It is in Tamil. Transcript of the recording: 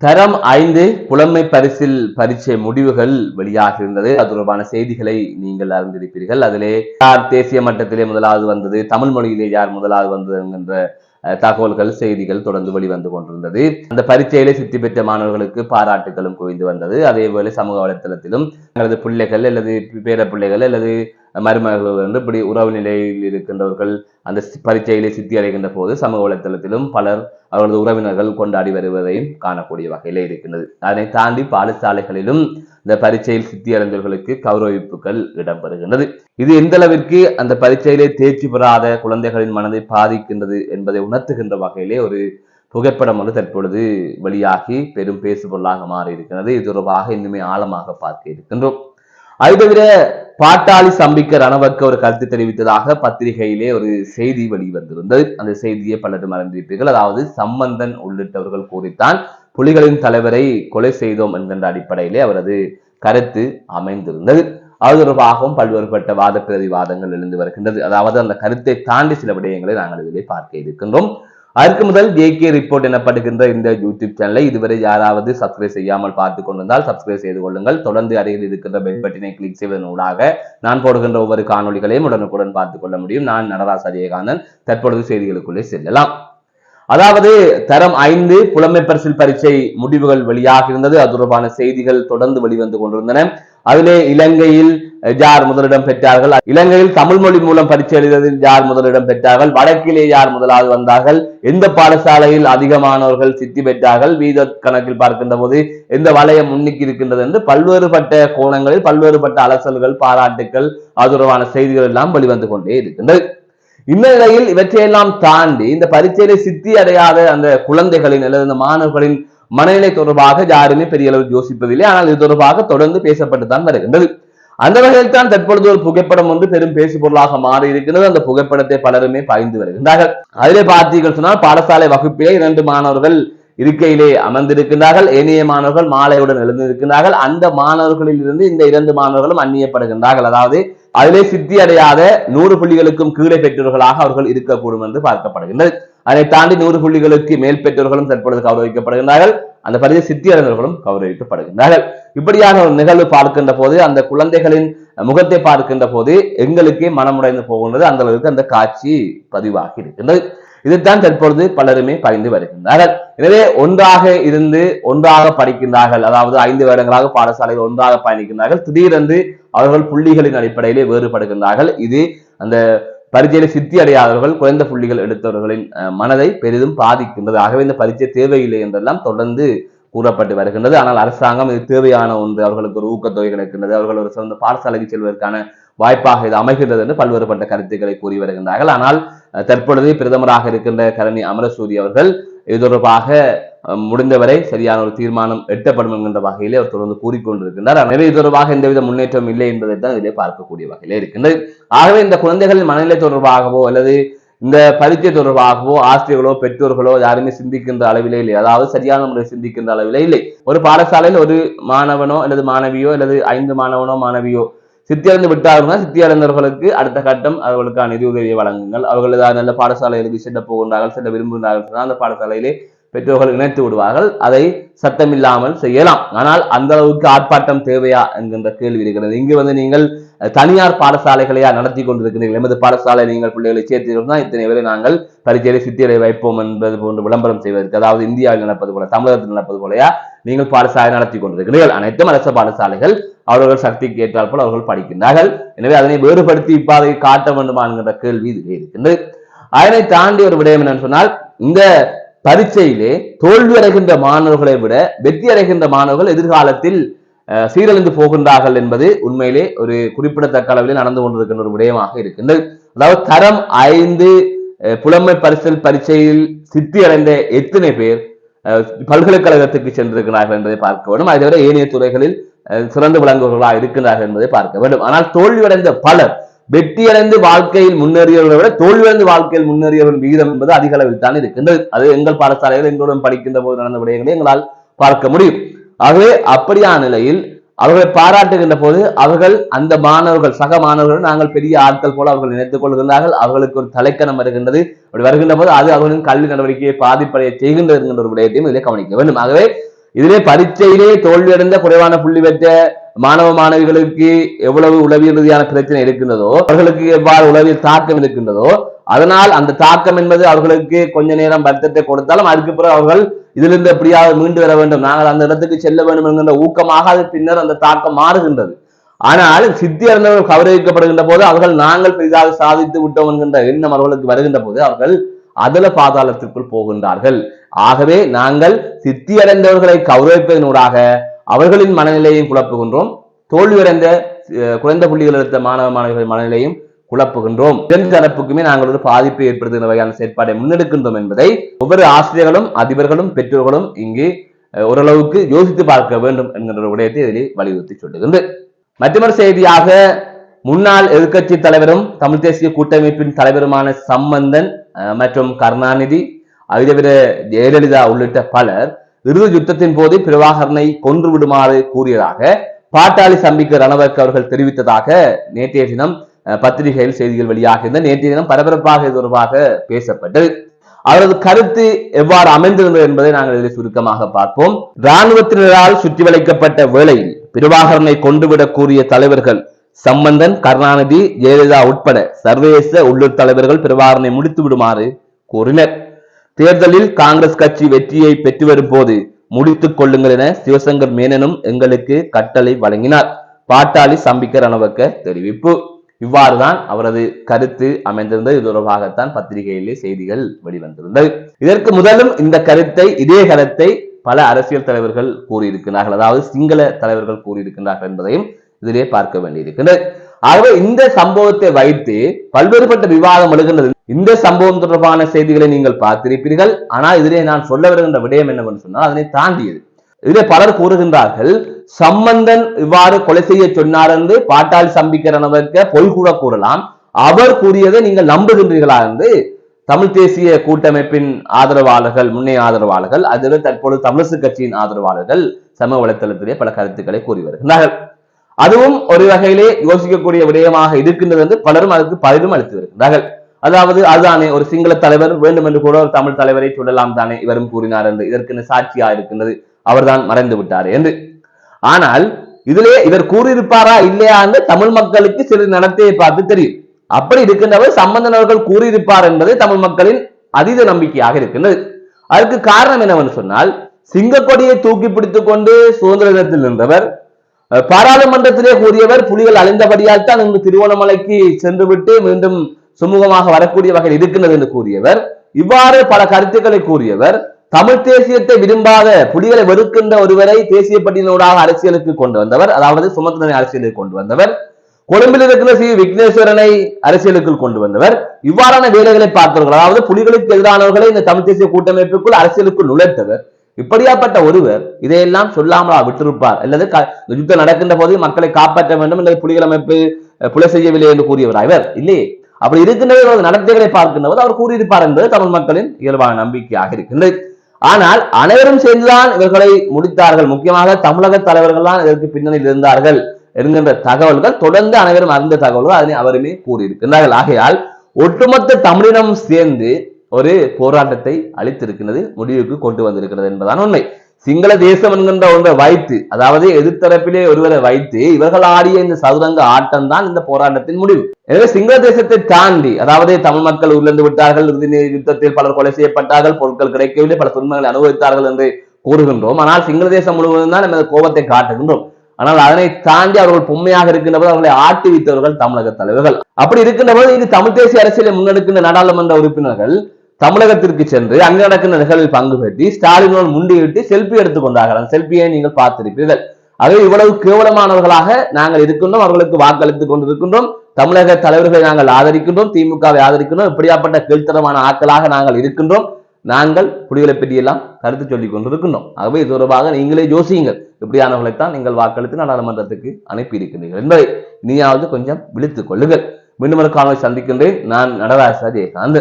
தரம் 5 புலமை பரிசில் பரீட்சை முடிவுகள் வெளியாக இருந்தது. அது தொடர்பான செய்திகளை நீங்கள் அறிந்திருப்பீர்கள். அதிலே யார் தேசிய மட்டத்திலே முதலாவது வந்தது, தமிழ் மொழியிலே யார் முதலாவது வந்தது என்கின்ற தகவல்கள் செய்திகள் தொடர்ந்து வெளிவந்து கொண்டிருந்தது. அந்த பரீட்சையிலே சித்தி பெற்ற மாணவர்களுக்கு பாராட்டுகளும் குவிந்து வந்தது. அதேபோல சமூக வலைத்தளத்திலும் அல்லது பிள்ளைகள் அல்லது பேர பிள்ளைகள் அல்லது மருமகள் என்று இப்படி உறவு நிலையில் இருக்கின்றவர்கள் அந்த பரீட்சையிலே சித்தி அடைகின்ற போது சமூக வலைத்தளத்திலும் பலர் அவர்களது உறவினர்கள் கொண்டாடி வருவதையும் காணக்கூடிய வகையிலே இருக்கின்றது. அதனை தாண்டி பாடசாலைகளிலும் இந்த பரீட்சையில் சித்தி அடைந்தவர்களுக்கு கௌரவிப்புகள் இடம்பெறுகின்றது. இது எந்த அளவிற்கு அந்த பரீட்சையிலே தேர்ச்சி பெறாத குழந்தைகளின் மனதை பாதிக்கின்றது என்பதை உணர்த்துகின்ற வகையிலே ஒரு புகைப்படம் ஒன்று தற்பொழுது வெளியாகி பெரும் பேசுபொருளாக மாறி இருக்கிறது. இது தொடர்பாக இன்னுமே ஆழமாக பார்க்க இருக்கின்றோம். அதை தவிர பாட்டாளி சம்பிக்க ரணவக்க ஒரு கருத்து தெரிவித்ததாக பத்திரிகையிலே ஒரு செய்தி வெளிவந்திருந்தது. அந்த செய்தியை பலரும் அறிந்திருப்பீர்கள். அதாவது சம்பந்தன் உள்ளிட்டவர்கள் கூறித்தான் புலிகளின் தலைவரை கொலை செய்தோம் என்கின்ற அடிப்படையிலே அவரது கருத்து அமைந்திருந்தது. அது தொடர்பாகவும் பல்வேறுபட்ட வாத பிரதிவாதங்கள் எழுந்து வருகின்றது. அதாவது அந்த கருத்தை தாண்டி சில விடயங்களை நாங்கள் இதிலே பார்க்க இருக்கின்றோம். அதற்கு முதல் ஜேகே ரிப்போர்ட் எனப்படுகின்ற இந்த யூடியூப் சேனலை இதுவரை யாராவது சப்ஸ்கிரைப் செய்யாமல் பார்த்துக் கொண்டிருந்தால் சப்ஸ்கிரைப் செய்து கொள்ளுங்கள். தொடர்ந்து அருகில் இருக்கின்ற பெல் பட்டினை கிளிக் செய்வதன் ஊடாக நான் போடுகின்ற ஒவ்வொரு காணொலிகளையும் உடனுக்குடன் பார்த்துக் கொள்ள முடியும். நான் நடராஜ் அஜயகாந்தன். தற்பொழுது செய்திகளுக்குள்ளே செல்லலாம். அதாவது தரம் 5 புலமை பரிசில் பரீட்சை முடிவுகள் வெளியாக இருந்தது. அது தொடர்பான செய்திகள் தொடர்ந்து வெளிவந்து கொண்டிருந்தன. அதிலே இலங்கையில் யார் முதலிடம் பெற்றார்கள், இலங்கையில் தமிழ் மொழி மூலம் பரீட்சை எழுதியதில் யார் முதலிடம் பெற்றார்கள், வடக்கிலே யார் முதலாவது வந்தார்கள், எந்த பாடசாலையில் அதிகமானவர்கள் சித்தி பெற்றார்கள், வீத கணக்கில் பார்க்கின்ற போது எந்த வளையம் முன்னிக்கு இருக்கின்றது என்று பல்வேறுபட்ட கோணங்களில் பல்வேறுபட்ட அலசல்கள் பாராட்டுக்கள் அது தொடர்பான செய்திகள் எல்லாம் வெளிவந்து கொண்டே இருக்கின்றது. இந்த நிலையில் இவற்றையெல்லாம் தாண்டி இந்த பரீட்சையிலே சித்தி அடையாத அந்த குழந்தைகளின் அல்லது அந்த மாணவர்களின் மனநிலை தொடர்பாக யாருமே பெரிய அளவில் யோசிப்பதில்லை. ஆனால் இது தொடர்பாக தொடர்ந்து பேசப்பட்டுத்தான் வருகின்றது. அந்த வகையில் தான் தற்பொழுது ஒரு புகைப்படம் ஒன்று பெரும் பேசு பொருளாக மாறி இருக்கிறது. அந்த புகைப்படத்தை பலருமே பகிர்ந்து வருகின்றார்கள். அதிலே பார்த்தீர்கள் சொன்னால் பாடசாலை வகுப்பிலே 2 மாணவர்கள் இருக்கையிலே அமர்ந்திருக்கின்றார்கள். ஏனைய மாணவர்கள் மாலையுடன் எழுந்திருக்கின்றார்கள். அந்த மாணவர்களில் இருந்து இந்த 2 மாணவர்களும் அந்நியப்படுகின்றார்கள். அதாவது அதிலே சித்தி அடையாத 100 புள்ளிகளுக்கும் கீழே பெற்றோர்களாக அவர்கள் இருக்கக்கூடும் என்று பார்க்கப்படுகின்றது. அதை தாண்டி 100 புள்ளிகளுக்கு மேல் பெற்றோர்களும் தற்பொழுது கௌரவிக்கப்படுகின்றார்கள். அந்த பரிசை சித்தி அடைந்தவர்களும் கௌரவிக்கப்படுகின்றார்கள். இப்படியான ஒரு நிகழ்வு பார்க்கின்ற போது அந்த குழந்தைகளின் முகத்தை பார்க்கின்ற போது எங்களுக்கே மனமுடைந்து போகின்றது. அந்த அளவுக்கு அந்த காட்சி பதிவாகி இருக்கின்றது. இதைத்தான் தற்பொழுது பலருமே பகிர்ந்து வருகின்றார்கள். எனவே ஒன்றாக இருந்து ஒன்றாக படிக்கின்றார்கள். அதாவது 5 வருடங்களாக பாடசாலையில் ஒன்றாக பயணிக்கின்றார்கள். திடீரென்று அவர்கள் புள்ளிகளின் அடிப்படையிலே வேறுபடுகின்றார்கள். இது அந்த பரீட்சையில சித்தி அடையாதவர்கள் குறைந்த புள்ளிகள் எடுத்தவர்களின் மனதை பெரிதும் பாதிக்கின்றது. ஆகவே இந்த பரீட்சை தேவையில்லை என்றெல்லாம் தொடர்ந்து கூறப்பட்டு வருகின்றது. ஆனால் அரசாங்கம் இது தேவையான ஒன்று, அவர்களுக்கு ஒரு ஊக்கத்தொகை கிடைக்கின்றது, அவர்கள் ஒரு சிறந்த பாடசாலைக்கு செல்வதற்கான வாய்ப்பாக இது அமைகின்றது என்று பல்வேறுபட்ட கருத்துக்களை கூறி வருகின்றார்கள். ஆனால் தற்பொழுது பிரதமராக இருக்கின்ற கரணி அமரசூரி அவர்கள் இது தொடர்பாக முடிந்தவரை சரியான ஒரு தீர்மானம் எட்டப்படும் என்கின்ற வகையிலே அவர் தொடர்ந்து கூறிக்கொண்டிருக்கின்றார். எனவே இது தொடர்பாக எந்தவித முன்னேற்றம் இல்லை என்பதை தான் இதிலே பார்க்கக்கூடிய வகையிலே இருக்கின்றது. ஆகவே இந்த குழந்தைகளின் மனநிலை தொடர்பாகவோ அல்லது இந்த பரீட்சை தொடர்பாகவோ ஆசிரியர்களோ பெற்றோர்களோ யாருமே சிந்திக்கின்ற அளவிலே இல்லை. அதாவது சரியான முறை சிந்திக்கின்ற அளவிலே இல்லை. ஒரு பாடசாலையில் ஒரு மாணவனோ அல்லது மாணவியோ அல்லது 5 மாணவனோ மாணவியோ சித்தியடைந்து விட்டார்கள். சித்தியடைந்தவர்களுக்கு அடுத்த கட்டம் அவர்களுக்கான நிதி உதவியை வழங்குங்கள். அவர்கள் ஏதாவது நல்ல பாடசாலைகளுக்கு செல்ல போகின்றார்கள், செல்ல விரும்புகின்றார்கள், அந்த பாடசாலையிலே பெற்றோர்கள் இணைத்து விடுவார்கள். அதை சட்டமில்லாமல் செய்யலாம். ஆனால் அந்த அளவுக்கு ஆர்ப்பாட்டம் தேவையா என்கின்ற கேள்வி இருக்கிறது. இங்கு நீங்கள் தனியார் பாடசாலைகளையா நடத்தி கொண்டிருக்கிறீர்கள். எமது பாடசாலை நீங்கள் பிள்ளைகளை சேர்த்தீர்கள் இத்தனை பேரை நாங்கள் பரீட்சையை சித்தியடை வைப்போம் என்பது போன்று விளம்பரம் செய்வதற்கு, அதாவது இந்தியாவில் நடப்பது போல தமிழகத்தில் நடப்பது போலயா நீங்கள் பாடசாலை நடத்தி கொண்டிருக்கிறீர்கள். அனைத்தும் அரசு பாடசாலைகள். அவர்கள் சக்திக்கு ஏற்றால் போல் அவர்கள் படிக்கின்றார்கள். எனவே அதனை வேறுபடுத்தி இப்பாதை காட்ட வேண்டுமா என்கின்ற கேள்வி இதிலே இருக்கின்றது. அதனை தாண்டி ஒரு விடயம் என்னன்னு சொன்னால், இந்த பரீட்சையிலே தோல்வி அடைகின்ற மாணவர்களை விட வெற்றி அடைகின்ற மாணவர்கள் எதிர்காலத்தில் சீரழிந்து போகின்றார்கள் என்பது உண்மையிலே ஒரு குறிப்பிடத்தக்க அளவிலே நடந்து கொண்டிருக்கின்ற ஒரு விடயமாக இருக்கின்றது. அதாவது தரம் 5 புலமை பரிசில் பரீட்சையில் சித்தி அடைந்த எத்தனை பேர் பல்கலைக்கழகத்துக்கு சென்றிருக்கிறார்கள் என்பதை பார்க்க வேண்டும். அதை தவிர ஏனைய துறைகளில் சிறந்து விளங்குவர்களாக இருக்கின்றார்கள் என்பதை பார்க்க வேண்டும். ஆனால் தோல்வியடைந்த பலர் வெற்றியடைந்து வாழ்க்கையில் முன்னேறியவர்களை விட தோல்வியடைந்து வாழ்க்கையில் முன்னேறியவர்கள் விகிதம் என்பது அதிக அளவில் தான் இருக்கின்றது. அது எங்கள் பாடசாலைகள் எங்களுடன் படிக்கின்ற போது நடந்த விடயங்களை எங்களால் பார்க்க முடியும். ஆகவே அப்படியான நிலையில் அவர்களை பாராட்டுகின்ற போது அவர்கள் அந்த மாணவர்கள் சக மாணவர்கள் நாங்கள் பெரிய ஆட்கள் போல அவர்கள் நினைத்துக் கொள்கின்றார்கள். அவர்களுக்கு ஒரு தலைக்கணம் வருகின்றது. அப்படி வருகின்ற போது அது அவர்களின் கல்வி நடவடிக்கையை பாதிப்படைய செய்கின்றது என்கின்ற ஒரு விடயத்தையும் இதிலே கவனிக்க வேண்டும். ஆகவே இதிலே பரீட்சையிலே தோல்வியடைந்த குறைவான புள்ளி பெற்ற மாணவ மாணவிகளுக்கு எவ்வளவு உளவியல் ரீதியான பிரச்சனை இருக்கின்றதோ, அவர்களுக்கு எவ்வாறு உளவியல் தாக்கம் இருக்கின்றதோ, அதனால் அந்த தாக்கம் என்பது அவர்களுக்கு கொஞ்ச நேரம் வருத்தத்தை கொடுத்தாலும் அதுக்கு பிறகு அவர்கள் இதிலிருந்து எப்படியாவது மீண்டு வர வேண்டும், நாங்கள் அந்த இடத்துக்கு செல்ல வேண்டும் என்கின்ற ஊக்கமாக அது பின்னர் அந்த தாக்கம் மாறுகின்றது. ஆனால் சித்தி அறிந்தவர்கள் கௌரவிக்கப்படுகின்ற போது அவர்கள் நாங்கள் பெரிதாக சாதித்து விட்டோம் என்கின்ற எண்ணம் அவர்களுக்கு வருகின்ற போது அவர்கள் அதல பாதாளத்திற்குள் போகின்றார்கள். ஆகவே நாங்கள் சித்தி அடைந்தவர்களை கௌரவிப்பதனூடாக அவர்களின் மனநிலையும் குழப்புகின்றோம், தோல்வியடைந்த குறைந்த புள்ளிகள் எடுத்த மாணவ மாணவிகளின் மனநிலையும் குழப்புகின்றோம். இரண்டு தரப்புக்குமே நாங்கள் ஒரு பாதிப்பை ஏற்படுத்துகிற வகையான செயற்பாட்டை முன்னெடுக்கின்றோம் என்பதை ஒவ்வொரு ஆசிரியர்களும் அதிபர்களும் பெற்றோர்களும் இங்கு ஓரளவுக்கு யோசித்து பார்க்க வேண்டும் என்கின்ற விடயத்தை இதிலே வலியுறுத்தி சொல்லுகின்றது. மற்றொரு செய்தியாக, முன்னாள் எதிர்கட்சி தலைவரும் தமிழ் தேசிய கூட்டமைப்பின் தலைவருமான சம்பந்தன் மற்றும் கருணாநிதி, அதுதவிர ஜெயலலிதா உள்ளிட்ட பலர் இறுதி யுத்தத்தின் போது பிரபாகரனை கொன்று விடுமாறு கூறியதாக பாட்டாளி சம்பிக்க ரணவக்க அவர்கள் தெரிவித்ததாக நேற்றைய தினம் பத்திரிகையில் செய்திகள் வெளியாகியிருந்த நேற்றைய தினம் பரபரப்பாக இது தொடர்பாக பேசப்பட்டது. அவரது கருத்து எவ்வாறு அமைந்திருந்தது என்பதை நாங்கள் இதில் சுருக்கமாக பார்ப்போம். இராணுவத்தினரால் சுற்றி வளைக்கப்பட்ட வேளையில் பிரபாகரனை கொண்டுவிடக் கூறிய தலைவர்கள் சம்பந்தன், கருணாநிதி, ஜெயலலிதா உட்பட சர்வதேச உள்ளூர் தலைவர்கள் பிரபாகரனை முடித்து விடுமாறு கூறினர். தேர்தலில் காங்கிரஸ் கட்சி வெற்றியை பெற்று வரும் போது முடித்துக் கொள்ளுங்கள் என சிவசங்கர் மேனனும் எங்களுக்கு கட்டளை வழங்கினார். பாட்டாளி சம்பிக்க ரணவக்க தெரிவிப்பு. இவ்வாறுதான் அவரது கருத்து அமைந்திருந்தது. இது தொடர்பாகத்தான் பத்திரிகையிலே செய்திகள் வெளிவந்திருந்தது. இதற்கு முதலும் இந்த கருத்தை, இதே கருத்தை பல அரசியல் தலைவர்கள் கூறியிருக்கிறார்கள், அதாவது சிங்கள தலைவர்கள் கூறியிருக்கிறார்கள் என்பதையும் இதிலே பார்க்க வேண்டியிருக்கிறது. ஆகவே இந்த சம்பவத்தை வைத்து பல்வேறுபட்ட விவாதம் எழுகின்றது. இந்த சம்பவம் தொடர்பான செய்திகளை நீங்கள் பார்த்திருப்பீர்கள். ஆனால் இதிலே நான் சொல்ல வருகின்ற விடயம் என்னவென்று சொன்னால் அதனை தாண்டியது. இதிலே பலர் கூறுகின்றார்கள், சம்பந்தன் இவ்வாறு கொலை செய்ய சொன்னார் என்று பாட்டாளி சம்பிக்க ரணவக்க பொய் கூட கூறலாம், அவர் கூறியதை நீங்கள் நம்புகின்றீர்களா என்று தமிழ் தேசிய கூட்டமைப்பின் ஆதரவாளர்கள், முன்னைய ஆதரவாளர்கள், அதுவே தற்போது தமிழரசு கட்சியின் ஆதரவாளர்கள் சமூக வலைத்தளத்திலே பல கருத்துக்களை கூறி வருகின்றார்கள். அதுவும் ஒரு வகையிலே யோசிக்கக்கூடிய விடயமாக இருக்கின்றது என்று பலரும் அதற்கு பதிலும் அளித்து வருகின்றார்கள். அதாவது அதுதானே ஒரு சிங்கள தலைவர் வேண்டும் என்று கூட ஒரு தமிழ் தலைவரை சொல்லலாம் தானே, இவரும் கூறினார் என்று, இதற்கு சாட்சியா இருக்கின்றது, அவர்தான் மறைந்து விட்டார் என்று. ஆனால் இதிலே இவர் கூறியிருப்பாரா இல்லையா என்று தமிழ் மக்களுக்கு சிறு நடத்தையை பார்த்து தெரியும். அப்படி இருக்கின்றவர் சம்பந்தன் அவர்கள் கூறியிருப்பார் என்பது தமிழ் மக்களின் அதீத நம்பிக்கையாக இருக்கின்றது. அதற்கு காரணம் என்னவென்று சொன்னால், சிங்கக்கொடியை தூக்கி பிடித்துக் கொண்டு சுதந்திர தினத்தில் நின்றவர், பாராளுமன்றத்திலே கூறியவர் புலிகள் அழிந்தபடியால் தான் இன்று திருவண்ணாமலைக்கு சென்று விட்டு மீண்டும் சுமூகமாக வரக்கூடிய வகையில் இருக்கின்றது என்று கூறியவர், இவ்வாறு பல கருத்துக்களை கூறியவர், தமிழ் தேசியத்தை விரும்பாத புலிகளை வெறுக்கின்ற ஒருவரை தேசிய பட்டியலோடாக அரசியலுக்கு கொண்டு வந்தவர், அதாவது சுமந்திரனை அரசியலுக்கு கொண்டு வந்தவர், கொழும்பில் இருக்கிற சி விக்னேஸ்வரனை அரசியலுக்குள் கொண்டு வந்தவர், இவ்வாறான வேலைகளை பார்த்தவர்கள், அதாவது புலிகளுக்கு எதிரானவர்களை இந்த தமிழ் தேசிய கூட்டமைப்புக்குள் அரசியலுக்குள் நுழைத்தவர். இப்படியாப்பட்ட ஒருவர் இதையெல்லாம் சொல்லாமலா விட்டிருப்பார்? அல்லது யுத்தம் நடக்கின்ற போது மக்களை காப்பாற்ற வேண்டும் அல்லது புலிகள் அமைப்பு புலை செய்யவில்லை என்று கூறியவர் இவர் இல்லையே. அப்படி இருக்கின்ற நடத்தைகளை பார்க்கின்றவர் அவர் கூறியிருப்பார் என்பது தமிழ் மக்களின் இயல்பான நம்பிக்கையாக இருக்கின்றது. ஆனால் அனைவரும் சேர்ந்துதான் இவர்களை முடித்தார்கள், முக்கியமாக தமிழக தலைவர்கள் தான் இதற்கு பின்னணியில் இருந்தார்கள் என்கின்ற தகவல்கள் தொடர்ந்து அனைவரும் அறிந்த தகவல்கள், அதனை அவருமே கூறியிருக்கின்றார்கள். ஆகையால் ஒட்டுமொத்த தமிழினம் சேர்ந்து ஒரு போராட்டத்தை அளித்திருக்கிறது, முடிவுக்கு கொண்டு வந்திருக்கிறது என்பதான் உண்மை. சிங்கள தேசம் என்கின்ற ஒன்றை வைத்து, அதாவது எதிர்த்தரப்பிலே ஒருவரை வைத்து இவர்கள் ஆடிய இந்த சதுரங்க ஆட்டம் தான் இந்த போராட்டத்தின் முடிவு. எனவே சிங்கள தேசத்தை தாண்டி, அதாவது தமிழ் மக்கள் உயிரிழந்து விட்டார்கள், யுத்தத்தில் பலர் கொலை செய்யப்பட்டார்கள், பொருட்கள் கிடைக்கவில்லை, பல துன்பங்களை அனுபவித்தார்கள் என்று கூறுகின்றோம். ஆனால் சிங்கள தேசம் முழுவதும் தான் நமது கோபத்தை காட்டுகின்றோம். ஆனால் அதனை தாண்டி அவர்கள் பொம்மையாக இருக்கின்ற போது அவர்களை ஆட்டி வைத்தவர்கள் தமிழக தலைவர்கள். அப்படி இருக்கின்ற போது இது தமிழ் தேசிய அரசியலை முன்னெடுக்கின்ற நாடாளுமன்ற உறுப்பினர்கள் தமிழகத்திற்கு சென்று அங்கு நடக்கின்ற நிகழ்வில் பங்கு பெற்றி ஸ்டாலினோடு முண்டியிட்டு செல்பி எடுத்துக் கொண்டார்கள். அந்த செல்பியை நீங்கள் பார்த்திருப்பீர்கள். ஆகவே இவ்வளவு கேவலமானவர்களாக நாங்கள் இருக்கின்றோம், அவர்களுக்கு வாக்களித்துக் கொண்டிருக்கின்றோம், தமிழக தலைவர்களை நாங்கள் ஆதரிக்கின்றோம், திமுகவை ஆதரிக்கின்றோம், இப்படியாப்பட்ட கீழ்த்தரமான ஆட்களாக நாங்கள் இருக்கின்றோம், நாங்கள் புலிகளை பற்றியெல்லாம் கருத்து சொல்லிக் கொண்டிருக்கின்றோம். ஆகவே இது தொடர்பாக நீங்களே யோசியுங்கள், இப்படியானவர்களைத்தான் நீங்கள் வாக்களித்து நாடாளுமன்றத்துக்கு அனுப்பி இருக்கின்றீர்கள் என்பதை நீயாவது கொஞ்சம் விழித்துக் கொள்ளுங்கள். மீண்டும் ஒரு காணொலி சந்திக்கின்றேன். நான் நடராஜா ஜெயகாந்த்.